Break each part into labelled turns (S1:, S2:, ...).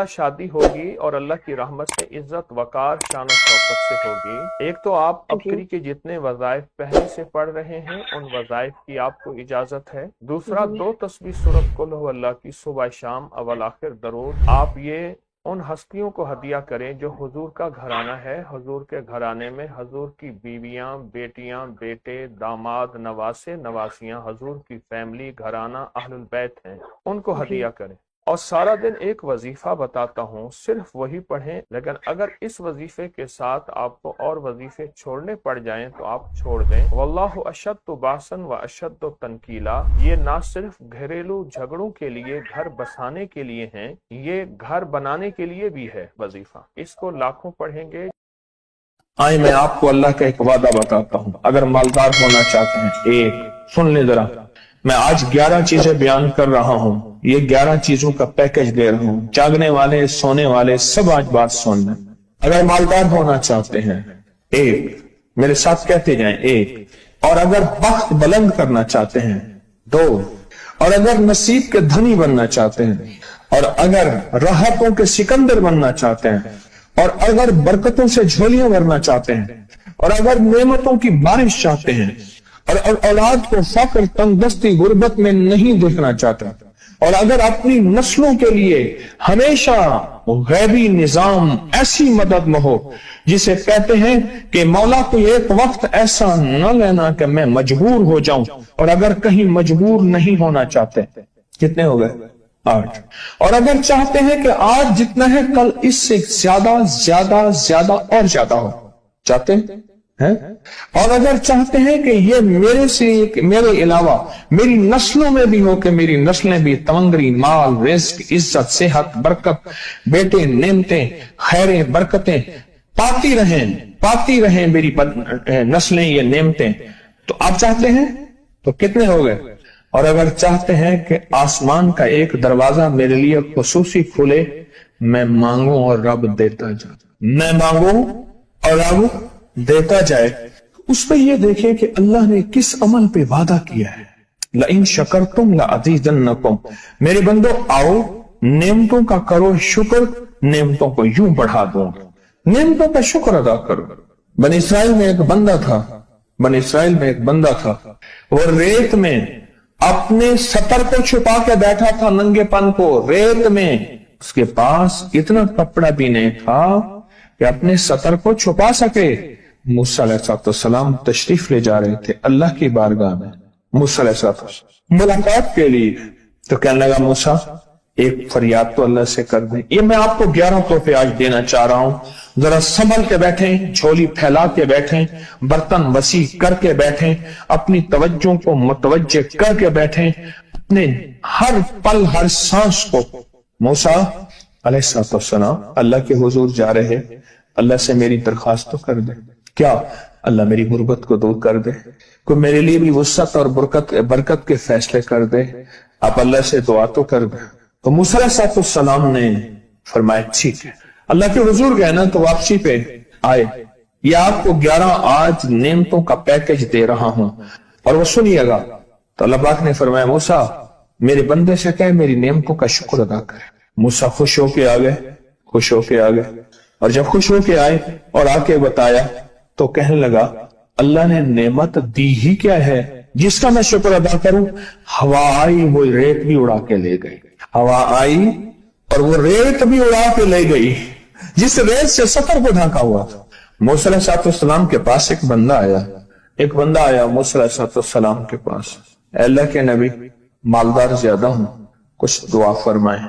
S1: शादी होगी और अल्लाह की रहमत से इज्जत वकार शान और शौकत से होगी। एक तो आप अबकरी के जितने वज़ाइफ पहले से पढ़ रहे हैं उन वज़ाइफ की आपको इजाजत है। दूसरा, 2 तस्बीह सूरत कुल हु अल्लाह की सुबह शाम अवल आखिर दरूद आप ये उन हस्तियों को हदिया करें जो हुजूर का घराना है। हुजूर के घराने में हुजूर की बीवियां, बेटियां, बेटे, दामाद, नवासे, नवासियां, हुजूर की फैमिली, घराना, अहलुल बैत हैं, उनको हदिया करें। और सारा दिन एक वजीफा बताता हूँ, सिर्फ वही पढ़ें। लेकिन अगर इस वजीफे के साथ आपको और वजीफे छोड़ने पड़ जाएं तो आप छोड़ दें। वल्लाहु अशद्दु बासन व अशद्दु तनकीला, ये ना सिर्फ घरेलू झगड़ों के लिए, घर बसाने के लिए हैं, ये घर बनाने के लिए भी है वजीफा। इसको लाखों पढ़ेंगे।
S2: आए मैं आपको अल्लाह का एक वादा बताता हूँ, अगर मालदार होना चाहते हैं, एक सुन ले जरा, मैं आज 11 चीजें बयान कर रहा हूँ, ये 11 चीजों का पैकेज दे रहा हूँ। जागने वाले, सोने वाले सब आज बात सुन लें। अगर मालदार होना चाहते हैं, एक, मेरे साथ कहते जाएं, एक। और अगर बख्त बुलंद करना चाहते हैं, 2। और अगर नसीब के धनी बनना चाहते हैं, और अगर राहतों के सिकंदर बनना चाहते हैं, और अगर बरकतों से झोलियां भरना चाहते हैं, और अगर नेमतों की बारिश चाहते हैं, और औलाद को फक्र, तंगदस्ती, गुर्बत में नहीं देखना चाहता, और अगर अपनी नस्लों के लिए हमेशा गैबी निजाम ऐसी मदद में हो जिसे कहते हैं कि मौला को एक वक्त ऐसा न लेना कि मैं मजबूर हो जाऊं, और अगर कहीं मजबूर नहीं होना चाहते, कितने हो गए? 8। और अगर चाहते हैं कि आज जितना है कल इससे ज्यादा ज्यादा ज्यादा और ज्यादा हो, चाहते हैं? और अगर चाहते हैं कि ये मेरे अलावा मेरी नस्लों में भी हो, कि मेरी नस्लें भी तमंगरी, माल, रिज्क, इज्जत, सेहत, बरकत, बेटे, नेमतें, खैरें, बरकतें पाती रहें मेरी नस्लें, ये नेमतें, तो आप चाहते हैं तो कितने हो गए? और अगर चाहते हैं कि आसमान का एक दरवाजा मेरे लिए खुसूसी खुले, मैं मांगू और रब देता जाए, मैं मांगू और रब देता जाए। उस पर यह देखें कि अल्लाह ने किस अमल पे वादा किया है। लइन शकरतुम लअज़ीदन्नकुम, मेरे बंदो आओ नेमतों का करो शुक्र, नेमतों को यूं बढ़ा दूंगा, नेमतों का शुक्र अदा करो। बनी इसराइल में एक बंदा था, वो रेत में अपने सतर को छुपा के बैठा था, नंगेपन को रेत में। उसके पास इतना कपड़ा भी नहीं था कि अपने सतर को छुपा सके। मूसा अलैहिस्सलाम तशरीफ ले जा रहे थे अल्लाह की बारगाह में, मूसा अलैहिस्सलाम मुलाकात के लिए। तो कहने लगा, मूसा एक फरियाद तो अल्लाह से कर दे। ये मैं आपको 11 तोहफे आज देना चाह रहा हूं, जरा संभल के बैठें, झोली फैला के बैठें, बर्तन वसी करके बैठें, अपनी तवज्जो को मुतवज्जे करके बैठें, अपने हर पल हर सांस को। मूसा अलैहिस्सलाम अल्लाह के हुजूर जा रहे, अल्लाह से मेरी दरखास्त तो कर दे। क्या? अल्लाह मेरी गुर्बत को दूर कर दे, कोई मेरे लिए भी वुसअत और बरकत के फैसले कर दे, आप अल्लाह से दुआ तो कर दे। तो मूसा अलैहिस्सलाम ने फरमाया ठीक है। अल्लाह के हुजूर गए ना तो वापसी पे आए, ये आपको 11 आज नेमतों का पैकेज दे रहा हूं और वो सुनिएगा। तो अल्लाह पाक ने फरमाया, मूसा मेरे बंदे से कहे मेरी नेमतों का शुक्र अदा करे। मूसा खुश होके आ गए, और जब खुश होके आए और आके बताया तो कहने लगा, अल्लाह ने नेमत दी ही क्या है जिसका मैं शुक्र अदा करूं? हवा आई, वो रेत भी उड़ा के ले गई। हवा आई और वो रेत भी उड़ा के ले गई, जिस रेत से सतर को ढका हुआ था। मूसा अलैहिस्सलाम के पास एक बंदा आया मूसा अलैहिस्सलाम के पास, अल्लाह के नबी मालदार ज्यादा हूं, कुछ दुआ फरमाए,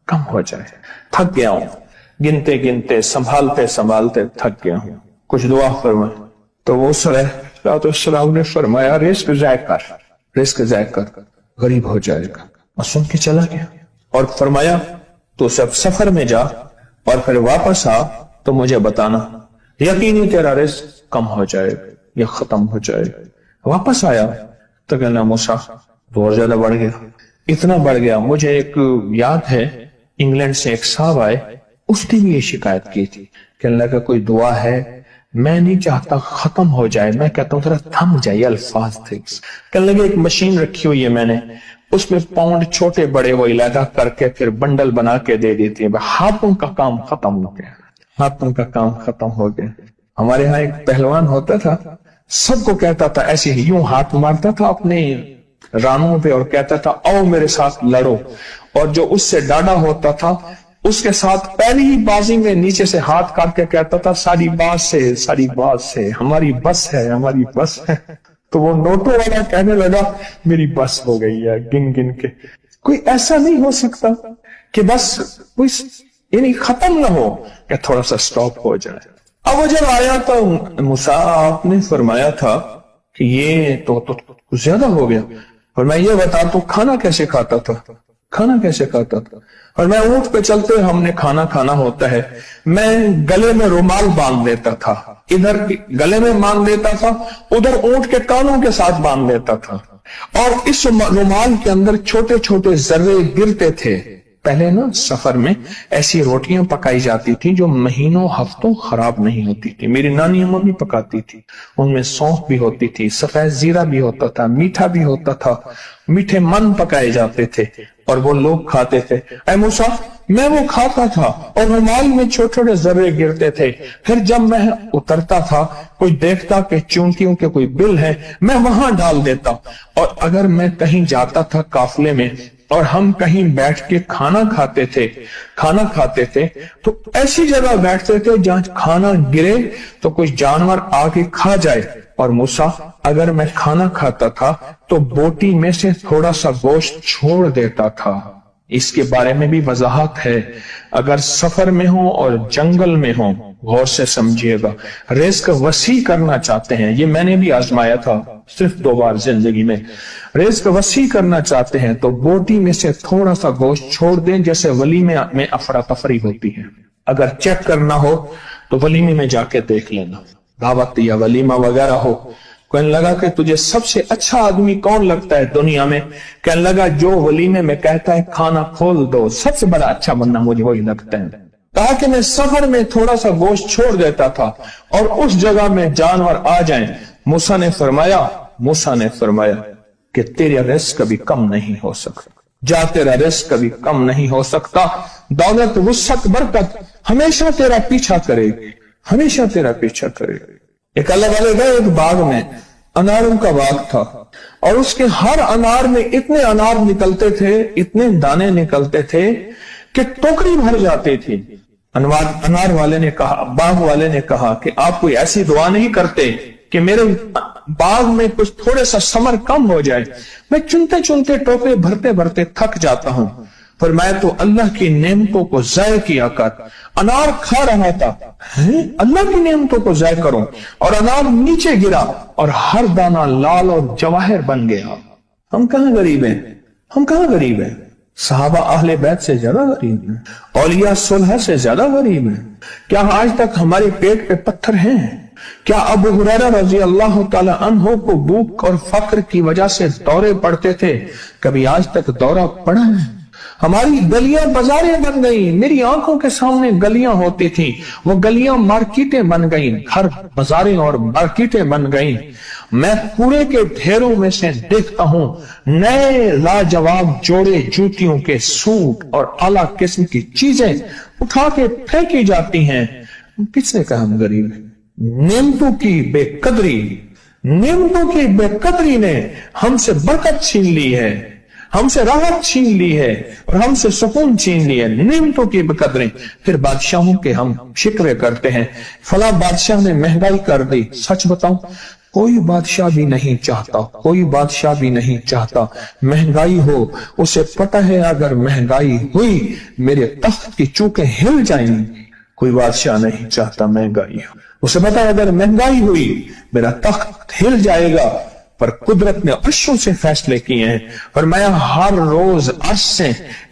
S2: कम हो जाए, थक गया हूं, गिनते गिनते संभालते थक गया हूं, कुछ दुआ फरमाए। तो मूसा अलैहिस्सलाम ने फरमाया, रिस्क ज़ाय कर, गरीब हो जाएगा। और सुन के चला गया और फरमाया, तो सब सफर में जा और फिर वापस आ तो मुझे बताना, यकीनी तेरा रिस्क कम हो जाएगा या खत्म हो जाएगा। वापस आया तो कहना, मूसा बहुत ज्यादा बढ़ गया, इतना बढ़ गया। मुझे एक याद है, इंग्लैंड से एक साहब आए, उसने भी ये शिकायत की थी। कहने लगा, कोई दुआ है? मैं नहीं चाहता खत्म हो जाए, मैं कहता हूं जरा थम जाइए अल्फाज थे। कहने लगे, एक मशीन रखी हुई है मैंने, उसमें पाउंड छोटे बड़े वो इलादा करके फिर बंडल बना के दे देती है। हाथों का काम खत्म हो गया, हाथों का काम खत्म हो गया। हमारे यहाँ एक पहलवान होता था, सबको कहता था ऐसे ही, यूं हाथ मारता था अपने रानों पे और कहता था आओ मेरे साथ लड़ो, और जो उससे डाढ़ा होता था उसके साथ पहली ही बाजी में नीचे से हाथ काट के कहता था सारी बात से, सारी बात से, हमारी बस है, हमारी बस है। तो वो नोटों वाला कहने लगा मेरी बस हो गई है गिन गिन के। कोई ऐसा नहीं हो सकता कि बस कोई यानी खत्म ना हो, कि थोड़ा सा स्टॉप हो जाए। अब वो जब आया तो मूसा आपने फरमाया था कि ये तो कुछ ज्यादा हो गया, और मैं ये बता तो खाना कैसे खाता था, खाना कैसे खाता था? और मैं ऊंट पे चलते हमने खाना खाना होता है, मैं गले में रुमाल बांध देता था, इधर गले में बांध देता था, उधर ऊंट के कानों के साथ बांध देता था, और इस रुमाल के अंदर छोटे छोटे जर्रे गिरते थे। पहले ना सफर में ऐसी रोटियां पकाई जाती थी जो महीनों हफ्तों खराब नहीं होती थी, मेरी नानी अम्मा भी पकाती थी। उनमें सौंफ भी होती थी, सफेद जीरा भी होता था, मीठा भी होता था, मीठे मन पकाए जाते थे और वो लोग खाते थे। ऐ मूसा मैं वो खाता था और रुमाल में छोटे छोटे जर्रे गिरते थे, फिर जब मैं उतरता था कोई देखता कि चूंटियों के कोई बिल है, मैं वहां डाल देता। और अगर मैं कहीं जाता था काफले में और हम कहीं बैठ के खाना खाते थे तो ऐसी जगह बैठते थे जहां खाना गिरे तो कोई जानवर आके खा जाए। और मूसा अगर मैं खाना खाता था तो बोटी में से थोड़ा सा गोश्त छोड़ देता था। इसके बारे में भी वजाहत है, अगर सफर में हो और जंगल में हो, गौर से समझिएगा, रिस्क वसी करना चाहते हैं, ये मैंने भी आजमाया था सिर्फ 2 बार जिंदगी में, रिस्क वसी करना चाहते हैं तो बोटी में से थोड़ा सा गोश्त छोड़ दें, जैसे वलीमे में अफरा तफरी होती है। अगर चेक करना हो तो वलीमे में जाके देख लेना, दावत या वलीमा वगैरह हो, कहने लगा कि तुझे सबसे अच्छा आदमी कौन लगता है दुनिया में? कहने लगा जो वलीमे में कहता है खाना खोल दो, सबसे बड़ा अच्छा बंदा मुझे वही लगता है। कहा कि मैं सफर में थोड़ा सा गोश्त छोड़ देता था और उस जगह में जानवर आ जाएं। मूसा ने फरमाया कि तेरा रिस्क कभी कम नहीं हो सकता, जा तेरा रिस्क कभी कम नहीं हो सकता, दौलत वुसअत बरकत हमेशा तेरा पीछा करेगी, हमेशा तेरा पीछा करेगी। एक अल्लाह वाले गए एक बाग में, अनारों का बाग था, और उसके हर अनार में इतने अनार निकलते थे, इतने दाने निकलते थे कि टोकरी भर जाती थी। अनार वाले ने कहा, बाग वाले ने कहा कि आप कोई ऐसी दुआ नहीं करते कि मेरे बाग में कुछ थोड़े सा समर कम हो जाए? मैं चुनते चुनते टोकरे भरते भरते थक जाता हूं, पर मैं तो अल्लाह की नेमतों को ज़ाय किया कर। अनार खा रहा था, अल्लाह की नेमतों को ज़ाय करूं, और अनार नीचे गिरा और हर दाना लाल और जवाहर बन गया। हम कहां गरीब हैं, हम कहां गरीब हैं? सहाबा अहले बैत से ज्यादा गरीब हैं, औलिया सुलह से ज्यादा गरीब हैं। क्या आज तक हमारे पेट पे पत्थर हैं? क्या अबू हुरैरा रजी अल्लाह ताला अन्हु को भूख और फक्र की वजह से दौरे पड़ते थे? कभी आज तक दौरा पड़ा है? हमारी गलियां बाजारें बन गई, मेरी आंखों के सामने गलियां होती थी, वो गलियां मार्केटें बन गई, घर बाजारें और मार्केटें बन गई। मैं कूड़े के ढेरों में से देखता हूं नए लाजवाब जोड़े जूतियों के सूट और आला किस्म की चीजें उठा के फेंकी जाती हैं। किसने कहा हम गरीब हैं? नेमतों की बेकदरी ने हमसे बरकत छीन ली है, हमसे राहत छीन ली है और हमसे सुकून छीन ली है, नेमतों की बेकदरी। फिर बादशाहों के हम शिकवे करते हैं, फला बादशाह ने महंगाई कर दी। सच बताऊं, कोई बादशाह भी नहीं चाहता महंगाई हो। उसे पता है अगर महंगाई हुई मेरे तख्त की चूकें हिल जाएंगी। कोई बादशाह नहीं चाहता महंगाई हो, उसे पता है अगर महंगाई हुई मेरा तख्त हिल जाएगा। पर कुदरत ने अर्शों से फैसले किए हैं, और मैं हर रोज अर्श से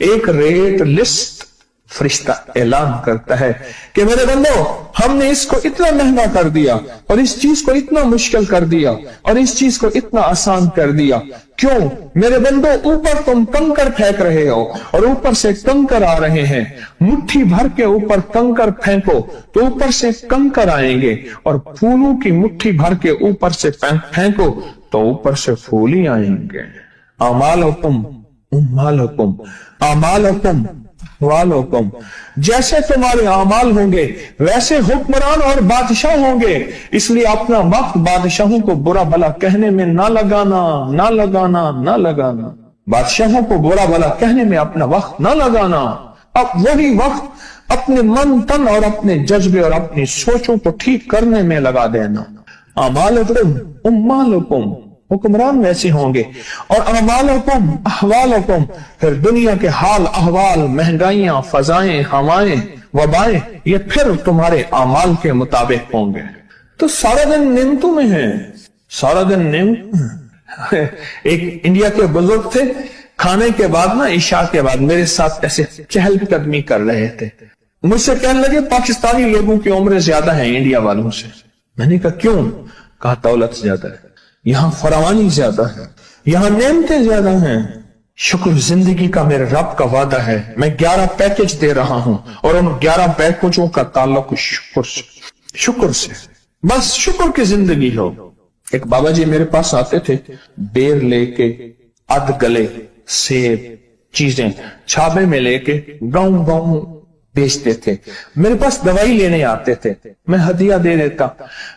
S2: एक रेट लिस्ट फरिश्ता ऐलान करता है कि मेरे बंदो, हमने इसको इतना महंगा कर दिया और इस चीज को इतना मुश्किल कर दिया और इस चीज को इतना आसान कर दिया। क्यों मेरे बंदो? ऊपर तुम कंकर फेंक रहे हो और ऊपर से कंकर आ रहे हैं। मुट्ठी भर के ऊपर कंकर फेंको तो ऊपर से कंकर आएंगे, और फूलों की मुट्ठी भर के ऊपर से फेंको तो ऊपर से फूल ही आएंगे। अमालुकुम उम्मालकुम अमालकुम वालकुम। जैसे तुम्हारे अमाल होंगे वैसे हुक्मरान और बादशाह होंगे, इसलिए अपना वक्त बादशाहों को बुरा भला कहने में ना लगाना, ना लगाना, ना लगाना। बादशाहों को बुरा भला कहने में अपना वक्त ना लगाना। अब वही वक्त अपने मन तन और अपने जज्बे और अपनी सोचों को ठीक करने में लगा देना। अमालकुम उम्मालकुम, हुक्मरान वैसे होंगे, और अमालकुम अहवालकुम, फिर दुनिया के हाल अहवाल, महंगाइयां, फजाएं, हवाएं, वबाएं, ये फिर तुम्हारे अमाल के मुताबिक होंगे। तो सारा दिन नेमतों में है, सारा दिन एक इंडिया के बुजुर्ग थे, खाने के बाद ना इशा के बाद मेरे साथ ऐसे चहलकदमी कर रहे थे। मुझसे कहने लगे पाकिस्तानी लोगों की उम्र ज्यादा है इंडिया वालों से। मैंने कहा क्यों? कहा दौलत ज्यादा है, यहाँ फरावानी ज्यादा है, यहाँ नेमतें ज्यादा हैं। शुक्र जिंदगी का मेरे रब का वादा है, मैं 11 पैकेज दे रहा हूं और उन 11 पैकेजों का ताल्लुक शुक्र से, बस शुक्र की जिंदगी हो। एक बाबा जी मेरे पास आते थे, बेर लेके, अध गले सेब चीजें छाबे में लेके गांव गांव बेचते थे। मेरे पास दवाई लेने आते थे, मैं हदिया दे देता।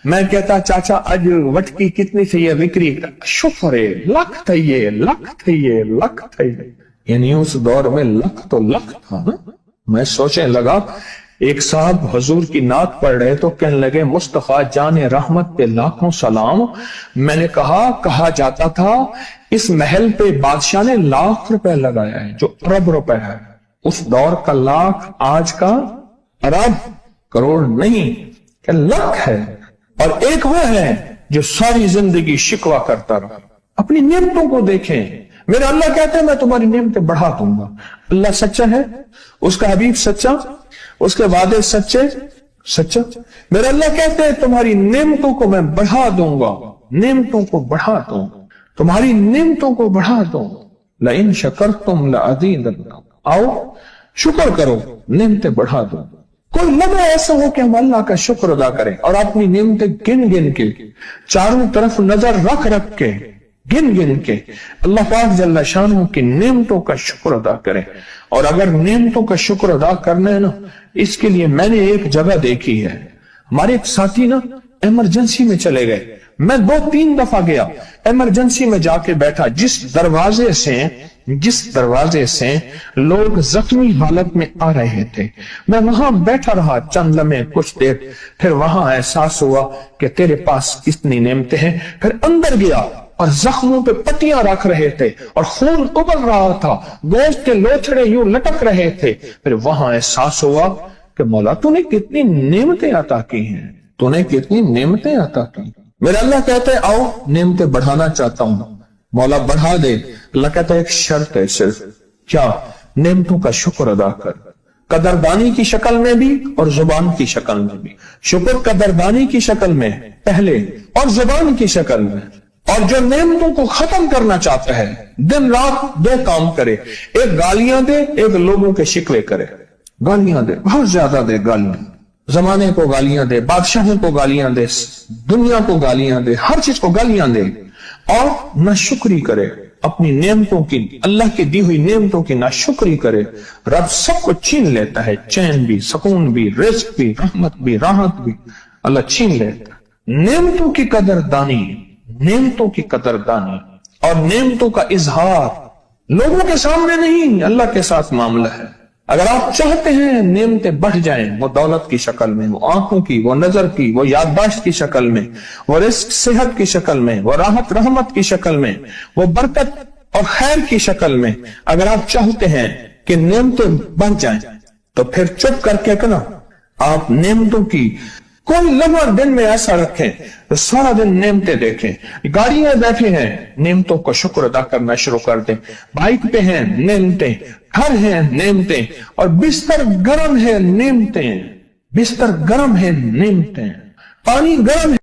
S2: मैं कहता चाचा आज वटकी कितनी थी ये बिक्री? शुक्र है, लख थी ये, लख थी ये, लख थी ये। यानी उस दौर में लख तो लख था ना। मैं सोचने लगा, एक साहब हुजूर की नात पढ़ रहे तो कहने लगे मुस्तफा जाने रहमत पे लाखों सलाम। मैंने कहा जाता था इस महल पे बादशाह ने लाख रुपए लगाया है, जो अरब रुपए है। उस दौर का लाख आज का अरब करोड़ नहीं, क्या लाख है। और एक वो है जो सारी जिंदगी शिकवा करता रहा। अपनी नियमतों को देखें, मेरे अल्लाह कहते हैं मैं तुम्हारी नियमतें बढ़ा दूंगा। अल्लाह सच्चा है, उसका हबीब सच्चा, उसके वादे सच्चे सच्चा। मेरे अल्लाह कहते हैं तुम्हारी नियमतों को मैं बढ़ा दूंगा, नियमतों को बढ़ा दूंगा, तुम्हारी नियमतों को बढ़ा दूंगा। लइन शकरतुम लअज़ीदन्नकुम, आओ शुक्र करो, नियमतें बढ़ा दो। कोई लम्हा ऐसा हो कि हम अल्लाह का शुक्र अदा करें और अपनी नियमतें गिन गिन के, चारों तरफ नजर रख रख के, गिन गिन के अल्लाह पाक जल्ला शानहू की नियमतों का शुक्र अदा करें। और अगर नियमतों का शुक्र अदा करना है ना, इसके लिए मैंने एक जगह देखी है। हमारे एक साथी ना इमरजेंसी में चले गए, मैं 2-3 दफा गया, इमरजेंसी में जाके बैठा। जिस दरवाजे से लोग जख्मी हालत में आ रहे थे, मैं वहां बैठा रहा चंद लम्हे, कुछ देर। फिर वहां एहसास हुआ कि तेरे पास कितनी नेमतें हैं। फिर अंदर गया और जख्मों पे पट्टियां रख रहे थे और खून उबल रहा था, गोश्त के लोथड़े यूं लटक रहे थे। फिर वहां एहसास हुआ कि मौला तूने कितनी नेमतें अता की हैं, तूने कितनी नेमतें अता की। मेरे अल्लाह कहते हैं आओ नेमतें बढ़ाना चाहता हूं, मौला बढ़ा दे। अल्लाह कहता है एक शर्त है सिर्फ, क्या? नेमतों का शुक्र अदा कर, कदरदानी की शक्ल में भी और जुबान की शक्ल में भी। शुक्र कदरदानी की शक्ल में पहले और जुबान की शक्ल में। और जो नेमतों को खत्म करना चाहता है दिन रात 2 काम करे, एक गालियां दे, एक लोगों के शिकवे करे। गालियां दे, बहुत ज्यादा दे गालियां, जमाने को गालियां दे, बादशाहों को गालियां दे, दुनिया को गालियां दे, हर चीज को गालियां दे। और नाशुक्री करे अपनी नेमतों की, अल्लाह की दी हुई नेमतों की नाशुक्री करे। रब सब कुछ छीन लेता है, चैन भी, सुकून भी, रिज़्क भी, रहमत भी, राहत भी अल्लाह छीन लेता है। नेमतों की कदरदानी, नेमतों की कदरदानी और नेमतों का इजहार लोगों के सामने नहीं, अल्लाह के साथ मामला है। अगर आप चाहते हैं नेमतें बढ़ जाएं, वो दौलत की शक्ल में, वो आंखों की, वो नजर की, वो याददाश्त की शक्ल में, वो रिस्क सेहत की शक्ल में, वो राहत रहमत की शक्ल में, वो बरकत और खैर की शक्ल में, अगर आप चाहते हैं कि नेमतें बढ़ जाएं, तो फिर चुप करके ना आप नेमतों की कोई लम्हा दिन में ऐसा रखें तो सारा दिन नेमतें देखें। गाड़ी में बैठे हैं, नेमतों का शुक्र अदा करना शुरू कर दें। बाइक पे हैं, नेमतें, घर है नेमतें, और बिस्तर गर्म है नेमतें, बिस्तर गर्म है नेमतें, पानी गर्म है।